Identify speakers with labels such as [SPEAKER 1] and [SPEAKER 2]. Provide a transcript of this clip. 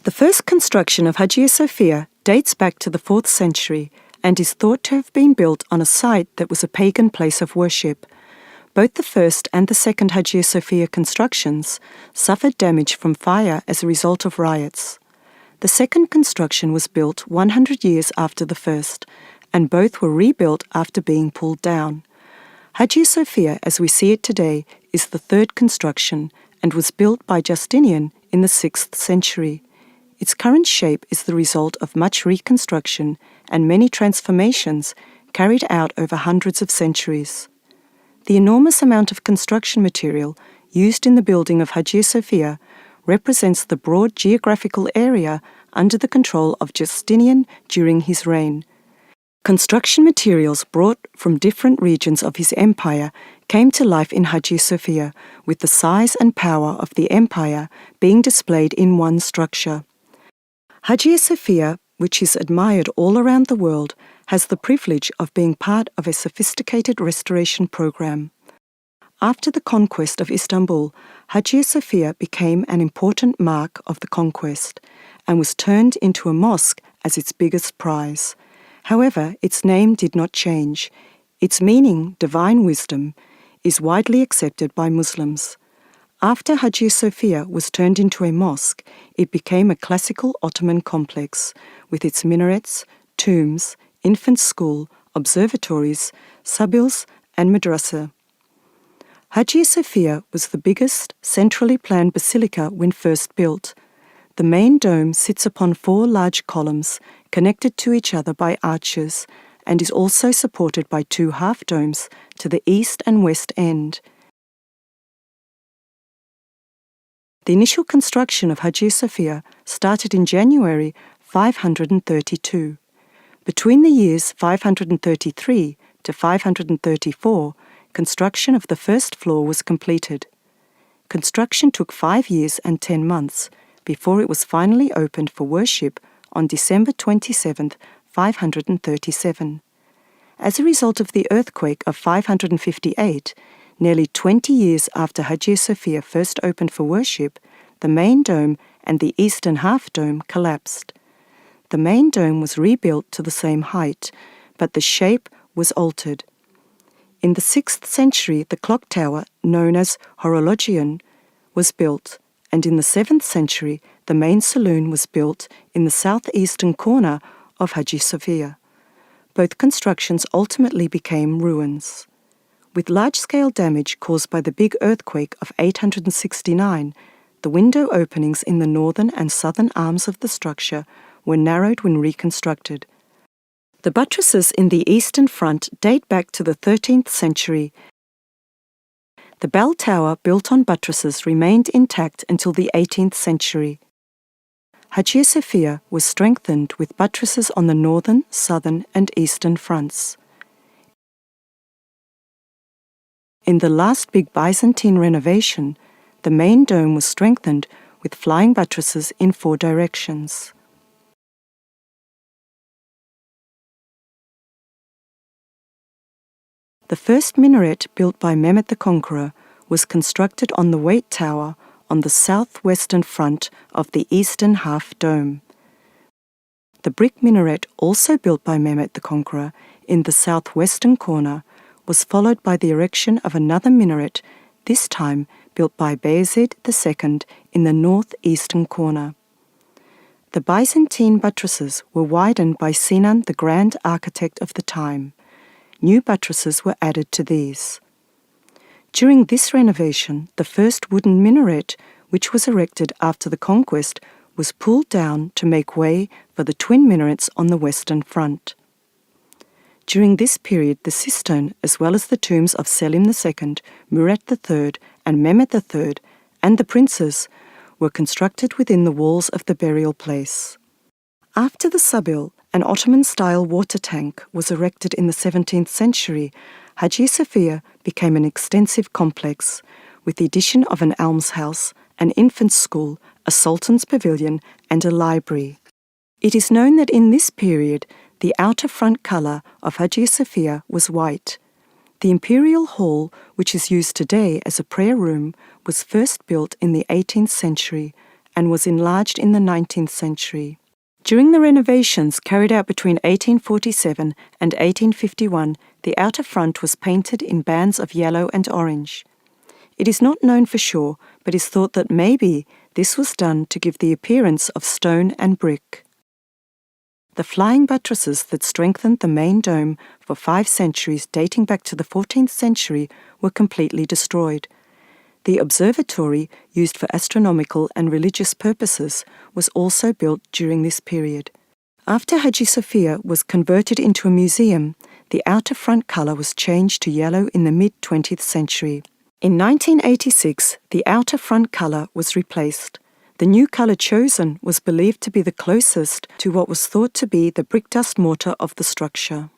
[SPEAKER 1] The first construction of Hagia Sophia dates back to the 4th century and is thought to have been built on a site that was a pagan place of worship. Both the first and the second Hagia Sophia constructions suffered damage from fire as a result of riots. The second construction was built 100 years after the first, and both were rebuilt after being pulled down. Hagia Sophia, as we see it today, is the third construction and was built by Justinian in the 6th century. Its current shape is the result of much reconstruction and many transformations carried out over hundreds of centuries. The enormous amount of construction material used in the building of Hagia Sophia represents the broad geographical area under the control of Justinian during his reign. Construction materials brought from different regions of his empire came to life in Hagia Sophia, with the size and power of the empire being displayed in one structure. Hagia Sophia, which is admired all around the world, has the privilege of being part of a sophisticated restoration program. After the conquest of Istanbul, Hagia Sophia became an important mark of the conquest and was turned into a mosque as its biggest prize. However, its name did not change. Its meaning, divine wisdom, is widely accepted by Muslims. After Hagia Sophia was turned into a mosque, it became a classical Ottoman complex with its minarets, tombs, infant school, observatories, sabils, and madrasa. Hagia Sophia was the biggest centrally planned basilica when first built. The main dome sits upon 4 large columns connected to each other by arches and is also supported by 2 half-domes to the east and west end. The initial construction of Hagia Sophia started in January 532. Between the years 533 to 534, construction of the first floor was completed. Construction took 5 years and 10 months before it was finally opened for worship on December 27, 537. As a result of the earthquake of 558, nearly 20 years after Hagia Sophia first opened for worship, the main dome and the eastern half-dome collapsed. The main dome was rebuilt to the same height, but the shape was altered. In the 6th century, the clock tower, known as Horologion, was built, and in the 7th century, the main saloon was built in the southeastern corner of Hagia Sophia. Both constructions ultimately became ruins. With large-scale damage caused by the big earthquake of 869, the window openings in the northern and southern arms of the structure were narrowed when reconstructed. The buttresses in the eastern front date back to the 13th century. The bell tower built on buttresses remained intact until the 18th century. Hagia Sophia was strengthened with buttresses on the northern, southern, and eastern fronts. In the last big Byzantine renovation, the main dome was strengthened with flying buttresses in 4 directions. The first minaret built by Mehmet the Conqueror was constructed on the Weight Tower on the southwestern front of the eastern half-dome. The brick minaret, also built by Mehmet the Conqueror in the southwestern corner, was followed by the erection of another minaret, this time built by Bayezid II in the northeastern corner. The Byzantine buttresses were widened by Sinan, the grand architect of the time. New buttresses were added to these. During this renovation, the first wooden minaret, which was erected after the conquest, was pulled down to make way for the twin minarets on the western front. During this period, the cistern, as well as the tombs of Selim II, Murat III, and Mehmet III, and the princes, were constructed within the walls of the burial place. After the sabil, an Ottoman-style water tank was erected in the 17th century. Hagia Sophia became an extensive complex, with the addition of an almshouse, an infant school, a sultan's pavilion, and a library. It is known that in this period, the outer front colour of Hagia Sophia was white. The imperial hall, which is used today as a prayer room, was first built in the 18th century and was enlarged in the 19th century. During the renovations carried out between 1847 and 1851, the outer front was painted in bands of yellow and orange. It is not known for sure, but is thought that maybe this was done to give the appearance of stone and brick. The flying buttresses that strengthened the main dome for 5 centuries dating back to the 14th century were completely destroyed. The observatory, used for astronomical and religious purposes, was also built during this period. After Hagia Sophia was converted into a museum, the outer front colour was changed to yellow in the mid-20th century. In 1986, the outer front colour was replaced. The new colour chosen was believed to be the closest to what was thought to be the brick dust mortar of the structure.